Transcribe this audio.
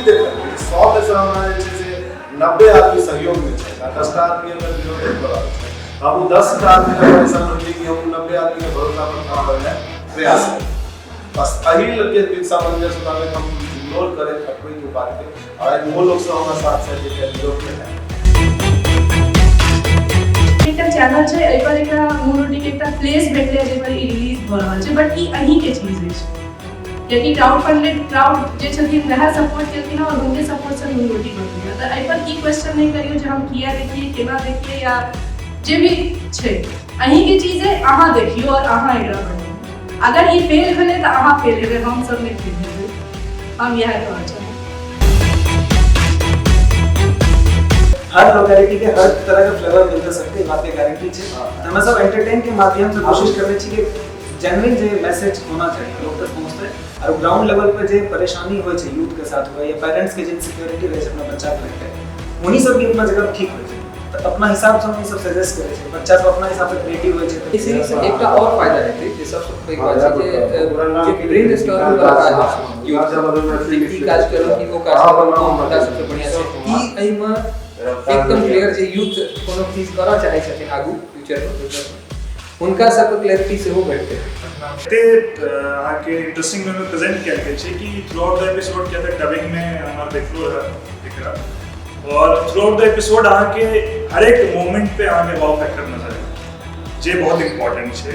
चीज देखिए 100 में से हमारे जैसे 90 आदमी सहयोग में छै 10 आदमी अगर विरोध करा अब 10 आदमी का ऐसा होई कि हम 90 आदमी के भरोसा पर काम करने प्रयास करें बस अही लगे सामंजस्य में हम इग्नोर करें कोई की बात के और वो लोग से हमारा साथ साथ जे विरोध में है एकटा चैनल छै एहि पर एकटा मोनोटी के एकटा प्लेस भेटले जे पर ई रिलीज भ रहल छै बट ई अहीं के चीज अछि कियाकि क्राउड फंडेड क्राउड जे छथिन वह सपोर्ट केलखिन और उनके सपोर्ट से मोनोटी बनलै त एहि पर ई क्वेश्चन नहीं करियो जे हम किया देखिए केना देखिए या जे भी छै अहीं के चीज है अहाँ देखियो और अहाँ एकरा बनाउ अगर ई फेल भेलै त अहाँ फेल हेबै हम सब नहीं फेल हेबै हम यह कहना चाहब हर लोकेलिटी के हर तरह का फ्लेवर मिल सकते हैं बात के गारंटी छै हम सब एंटरटेन के माध्यम से कोशिश करने छी कि जेन्युइन जे मैसेज होना चाहिए लोग तक पहुंचते और ग्राउंड लेवल पे जे परेशानी होय छै यूथ के साथ होय या पेरेंट्स के जे इनसिक्योरिटी रहे छै अपना बच्चा के लेके उन्हीं सब के अपना जगह ठीक होय छै तो अपना हिसाब से हम सब सजेस्ट करे छै बच्चा सब अपना हिसाब से क्रिएटिव होय छै इसी से एकटा और फायदा हेतै जे सबसे पैघ बात छै जे ब्रेन स्टॉर्मिंग वाला काज छै यूथ की काज करू कि ओ काज करू हमरा सबसे बढ़िया छै ई एहि में एकदम क्लियर जे यूथ कोनो चीज करऽ चाहै छथिन आगू फ्यूचर में उनका सब क्लैरिटी से हो बैठते ते आके इंटरेस्टिंग वे में प्रेजेंट किया गया छै कि थ्रू आउट द एपिसोड क्या था डबिंग में हमारा देखलो एकरा और थ्रू आउट द एपिसोड आके हर एक मोमेंट पे आके वाव फैक्टर नजर आए जे बहुत इंपॉर्टेंट छै।